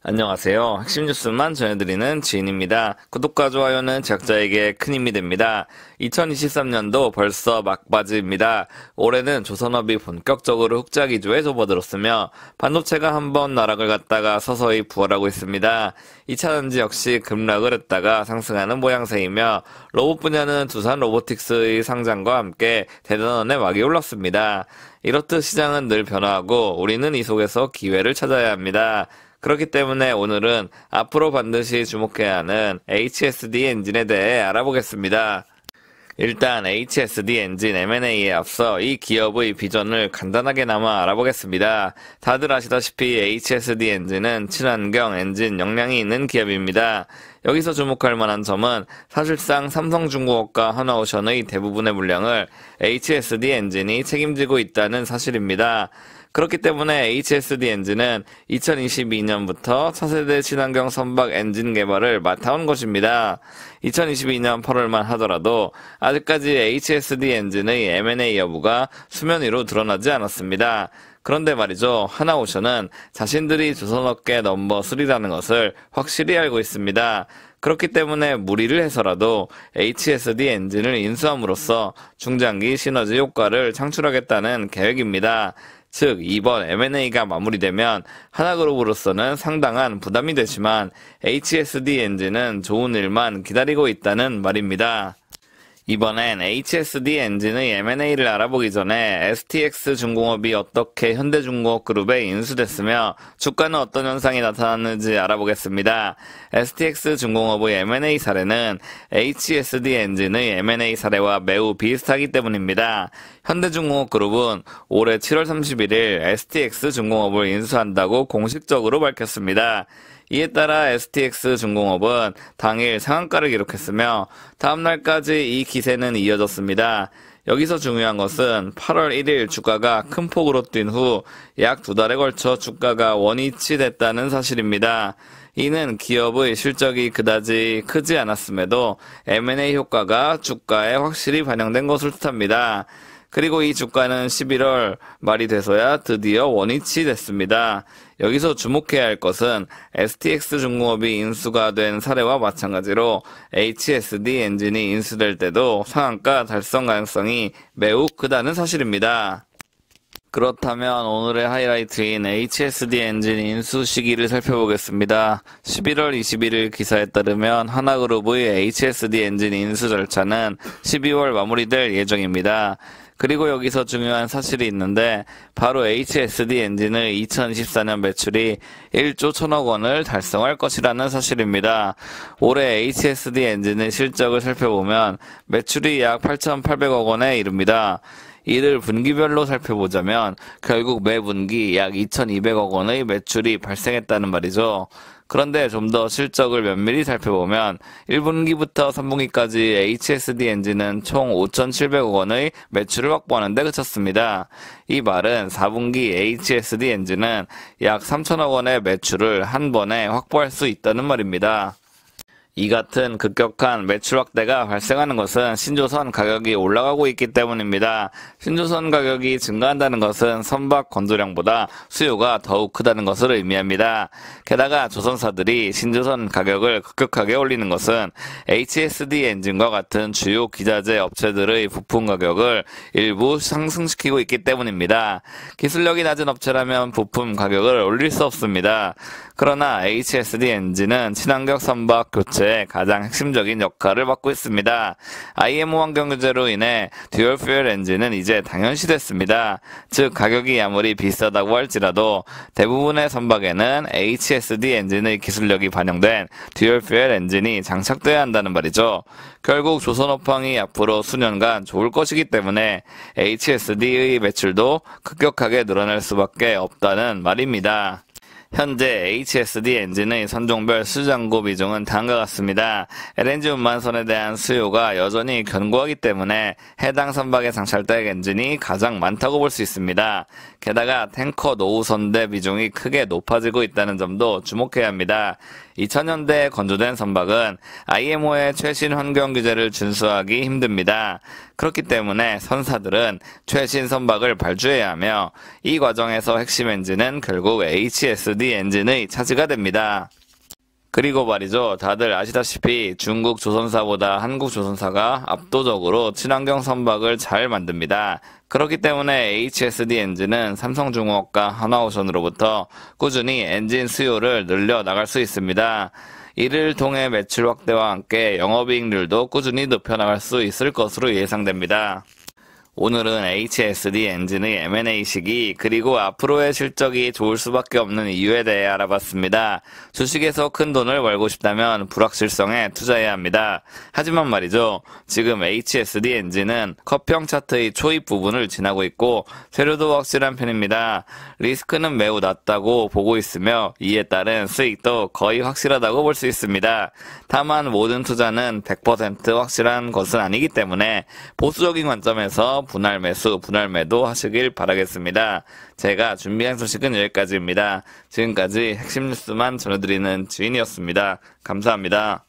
안녕하세요. 핵심 뉴스만 전해드리는 지인입니다. 구독과 좋아요는 제작자에게 큰 힘이 됩니다. 2023년도 벌써 막바지입니다. 올해는 조선업이 본격적으로 흑자 기조에 접어들었으며 반도체가 한번 나락을 갔다가 서서히 부활하고 있습니다. 2차전지 역시 급락을 했다가 상승하는 모양새이며 로봇 분야는 두산 로보틱스의 상장과 함께 대단원의 막이 올랐습니다. 이렇듯 시장은 늘 변화하고 우리는 이 속에서 기회를 찾아야 합니다. 그렇기 때문에 오늘은 앞으로 반드시 주목해야 하는 HSD 엔진에 대해 알아보겠습니다. 일단 HSD 엔진 M&A에 앞서 이 기업의 비전을 간단하게나마 알아보겠습니다. 다들 아시다시피 HSD 엔진은 친환경 엔진 역량이 있는 기업입니다. 여기서 주목할 만한 점은 사실상 삼성중공업과 하나오션의 대부분의 물량을 HSD 엔진이 책임지고 있다는 사실입니다. 그렇기 때문에 HSD 엔진은 2022년부터 차세대 친환경 선박 엔진 개발을 맡아온 것입니다. 2022년 8월만 하더라도 아직까지 HSD 엔진의 M&A 여부가 수면 위로 드러나지 않았습니다. 그런데 말이죠. 하나오션은 자신들이 조선업계 넘버 3라는 것을 확실히 알고 있습니다. 그렇기 때문에 무리를 해서라도 HSD 엔진을 인수함으로써 중장기 시너지 효과를 창출하겠다는 계획입니다. 즉 이번 M&A가 마무리되면 하나그룹으로서는 상당한 부담이 되지만 HSD 엔진은 좋은 일만 기다리고 있다는 말입니다. 이번엔 HSD 엔진의 M&A를 알아보기 전에 STX 중공업이 어떻게 현대중공업그룹에 인수됐으며 주가는 어떤 현상이 나타났는지 알아보겠습니다. STX 중공업의 M&A 사례는 HSD 엔진의 M&A 사례와 매우 비슷하기 때문입니다. 현대중공업그룹은 올해 7월 31일 STX 중공업을 인수한다고 공식적으로 밝혔습니다. 이에 따라 STX 중공업은 당일 상한가를 기록했으며 다음날까지 이 기세는 이어졌습니다. 여기서 중요한 것은 8월 1일 주가가 큰 폭으로 뛴 후 약 2달에 걸쳐 주가가 원위치 됐다는 사실입니다. 이는 기업의 실적이 그다지 크지 않았음에도 M&A 효과가 주가에 확실히 반영된 것을 뜻합니다. 그리고 이 주가는 11월 말이 돼서야 드디어 원위치 됐습니다. 여기서 주목해야 할 것은 STX 중공업이 인수가 된 사례와 마찬가지로 HSD 엔진이 인수될 때도 상한가 달성 가능성이 매우 크다는 사실입니다. 그렇다면 오늘의 하이라이트인 HSD 엔진 인수 시기를 살펴보겠습니다. 11월 21일 기사에 따르면 하나그룹의 HSD 엔진 인수 절차는 12월 마무리될 예정입니다. 그리고 여기서 중요한 사실이 있는데 바로 HSD 엔진의 2024년 매출이 1조 1천억 원을 달성할 것이라는 사실입니다. 올해 HSD 엔진의 실적을 살펴보면 매출이 약 8,800억 원에 이릅니다. 이를 분기별로 살펴보자면 결국 매 분기 약 2,200억 원의 매출이 발생했다는 말이죠. 그런데 좀 더 실적을 면밀히 살펴보면 1분기부터 3분기까지 HSD 엔진은 총 5,700억 원의 매출을 확보하는 데 그쳤습니다. 이 말은 4분기 HSD 엔진은 약 3천억 원의 매출을 한 번에 확보할 수 있다는 말입니다. 이 같은 급격한 매출 확대가 발생하는 것은 신조선 가격이 올라가고 있기 때문입니다. 신조선 가격이 증가한다는 것은 선박 건조량보다 수요가 더욱 크다는 것을 의미합니다. 게다가 조선사들이 신조선 가격을 급격하게 올리는 것은 HSD 엔진과 같은 주요 기자재 업체들의 부품 가격을 일부 상승시키고 있기 때문입니다. 기술력이 낮은 업체라면 부품 가격을 올릴 수 없습니다. 그러나 HSD 엔진은 친환경 선박 교체에 가장 핵심적인 역할을 맡고 있습니다. IMO 환경 규제로 인해 듀얼 퓨얼 엔진은 이제 당연시됐습니다. 즉 가격이 아무리 비싸다고 할지라도 대부분의 선박에는 HSD 엔진의 기술력이 반영된 듀얼 퓨얼 엔진이 장착돼야 한다는 말이죠. 결국 조선업황이 앞으로 수년간 좋을 것이기 때문에 HSD의 매출도 급격하게 늘어날 수밖에 없다는 말입니다. 현재 HSD 엔진의 선종별 수장고 비중은 다음과 같습니다. LNG 운반선에 대한 수요가 여전히 견고하기 때문에 해당 선박에 장착될 엔진이 가장 많다고 볼 수 있습니다. 게다가 탱커 노후선대 비중이 크게 높아지고 있다는 점도 주목해야 합니다. 2000년대에 건조된 선박은 IMO의 최신 환경 규제를 준수하기 힘듭니다. 그렇기 때문에 선사들은 최신 선박을 발주해야 하며 이 과정에서 핵심 엔진은 결국 HSD 엔진의 차지가 됩니다. 그리고 말이죠. 다들 아시다시피 중국 조선사보다 한국 조선사가 압도적으로 친환경 선박을 잘 만듭니다. 그렇기 때문에 HSD 엔진은 삼성중공업과 한화오션으로부터 꾸준히 엔진 수요를 늘려 나갈 수 있습니다. 이를 통해 매출 확대와 함께 영업이익률도 꾸준히 높여나갈 수 있을 것으로 예상됩니다. 오늘은 HSD 엔진의 M&A 시기 그리고 앞으로의 실적이 좋을 수밖에 없는 이유에 대해 알아봤습니다. 주식에서 큰 돈을 벌고 싶다면 불확실성에 투자해야 합니다. 하지만 말이죠. 지금 HSD 엔진은 컷평 차트의 초입 부분을 지나고 있고 세류도 확실한 편입니다. 리스크는 매우 낮다고 보고 있으며 이에 따른 수익도 거의 확실하다고 볼 수 있습니다. 다만 모든 투자는 100% 확실한 것은 아니기 때문에 보수적인 관점에서 분할 매수, 분할 매도 하시길 바라겠습니다. 제가 준비한 소식은 여기까지입니다. 지금까지 핵심 뉴스만 전해드리는 지인이었습니다. 감사합니다.